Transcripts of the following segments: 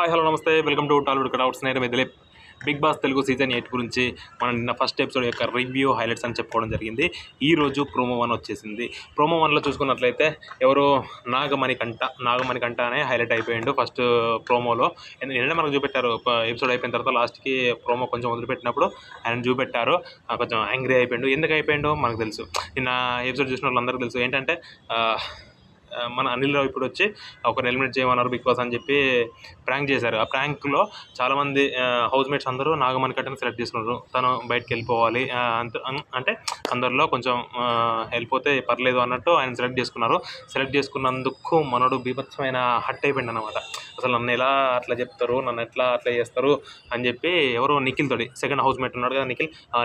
Hi hello namaste welcome to Tollywood cutouts. నేను Dileep. Bigg Boss Telugu season 8 గురించి మనం నిన్న ఫస్ట్ ఎపిసోడ్ యొక్క రివ్యూ హైలైట్స్ అని చెప్పుకోవడం జరిగింది. ఈరోజు ప్రోమో 1 వచ్చేసింది. ప్రోమో 1లో చూసుకున్నట్లయితే ఎవరు నాగమణికంఠ అనే హైలైట్ అయిపోయిండు ఫస్ట్ ప్రోమోలో. నిన్న మనకు చూపెట్టారు ఎపిసోడ్ అయిపోయిన తర్వాత లాస్ట్కి ప్రోమో కొంచెం వదిలిపెట్టినప్పుడు ఆయన చూపెట్టారు. కొంచెం యాంగ్రీ అయిపోయిండు. ఎందుకు అయిపోయిండో మనకు తెలుసు. నిన్న ఎపిసోడ్ చూసిన వాళ్ళందరికీ తెలుసు ఏంటంటే మన అనిల్ రావు ఇప్పుడు వచ్చి ఒకరిని ఎలిమినేట్ చేయమన్నారు బిగ్ బాస్ అని చెప్పి ప్రాంక్ చేశారు. ఆ ప్రాంక్లో చాలామంది హౌస్ మేట్స్ అందరూ నాగమణికంఠని సెలెక్ట్ చేసుకున్నారు. తను బయటకు వెళ్ళిపోవాలి అంటే అందరిలో కొంచెం వెళ్ళిపోతే పర్లేదు అన్నట్టు ఆయన సెలెక్ట్ చేసుకున్నారు. సెలెక్ట్ చేసుకున్నందుకు మనోడు బీభత్సమైన హట్ అయిపోయింది అనమాట. అసలు నన్ను ఎలా అట్లా చెప్తారు, నన్ను ఎట్లా అట్లా చేస్తారు అని చెప్పి ఎవరో నిఖిల్ తోటి సెకండ్ హౌస్ మేట్ ఉన్నాడు కదా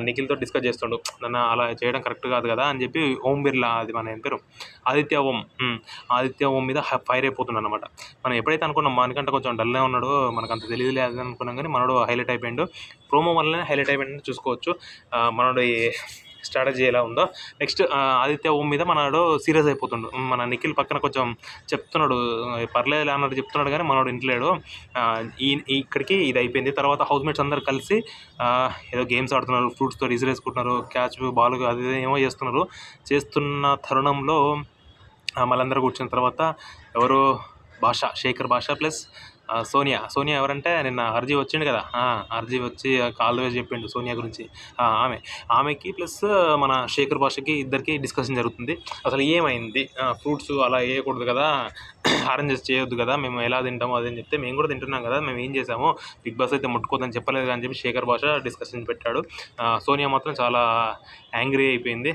నిఖిల్తో డిస్కస్ చేస్తుండు. నన్ను అలా చేయడం కరెక్ట్ కాదు కదా అని చెప్పి ఓం బిర్లా, అది మన పేరు ఆదిత్య ఓం మీద ఫైర్ అయిపోతున్నాడు అనమాట. మనం ఎప్పుడైతే అనుకున్నాం మనకంటే కొంచెం డల్గా ఉన్నాడు, మనకు అంత తెలియదులే అది అనుకున్నాం, కానీ మనోడు హైలైట్ అయిపోయిండు. ప్రోమో వల్లనే హైలైట్ అయిపోయిందని చూసుకోవచ్చు. మనోడు స్ట్రాటజీ ఎలా ఉందో. నెక్స్ట్ ఆదిత్య ఓం మీద మనోడు సీరియస్ అయిపోతుండు. మన నిఖిల్ పక్కన కొంచెం చెప్తున్నాడు, పర్లేదు అన్నట్టు చెప్తున్నాడు, కానీ మనోడు ఇంట్లేడు. ఇక్కడికి ఇది అయిపోయింది. తర్వాత హౌస్ మేట్స్ అందరు కలిసి ఏదో గేమ్స్ ఆడుతున్నారు, ఫ్రూట్స్తో విసిరేసుకుంటున్నారు, క్యాచ్ బాల్ అది ఏమో చేస్తున్న తరుణంలో మళ్ళందరూ కూర్చున్న తర్వాత ఎవరు శేఖర్ భాష ప్లస్ సోనియా ఎవరంటే నిన్న అర్జీ వచ్చిండు కదా, అర్జీ వచ్చి కాల్ వేసి చెప్పిండు సోనియా గురించి. ఆమెకి ప్లస్ మన శేఖర్ భాషకి ఇద్దరికి డిస్కషన్ జరుగుతుంది. అసలు ఏమైంది, ఫ్రూట్స్ అలా వేయకూడదు కదా, ఆరెంజెస్ చేయొద్దు కదా, మేము ఎలా తింటామో అదని చెప్తే మేము కూడా తింటున్నాం కదా, మేము ఏం చేసాము, బిగ్ బాస్ అయితే ముట్టుకోదని చెప్పలేదు అని చెప్పి శేఖర్ భాష డిస్కషన్ పెట్టాడు. సోనియా మాత్రం చాలా యాంగ్రీ అయిపోయింది.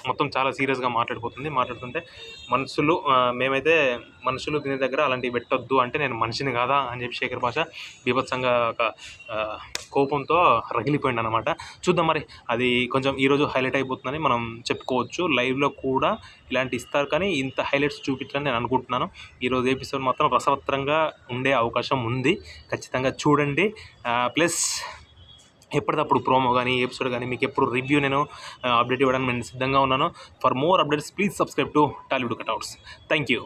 మొత్తం చాలా సీరియస్గా మాట్లాడుతుంటే మేమైతే మనుషులు దీని దగ్గర అలాంటివి పెట్టొద్దు అంటే నేను మనిషిని కాదా అని చెప్పి శేఖర్ భాష బీభత్సంగా ఒక కోపంతో రగిలిపోయింది అనమాట. చూద్దాం మరి అది కొంచెం ఈరోజు హైలైట్ అయిపోతుందని మనం చెప్పుకోవచ్చు. లైవ్లో కూడా ఇలాంటి ఇస్తారు, కానీ ఇంత హైలైట్స్ చూపించాలని నేను అనుకుంటున్నాను. ఈరోజు ఎపిసోడ్ మాత్రం రసవత్రంగా ఉండే అవకాశం ఉంది, ఖచ్చితంగా చూడండి. ప్లస్ ఎప్పటికప్పుడు ప్రోమో కానీ ఎపిసోడ్ కానీ మీకు ఎప్పుడు రివ్యూ నేను అప్డేట్ ఇవ్వడానికి నేను సిద్ధంగా ఉన్నాను. For more updates please subscribe to Tollywood cutouts. Thank you.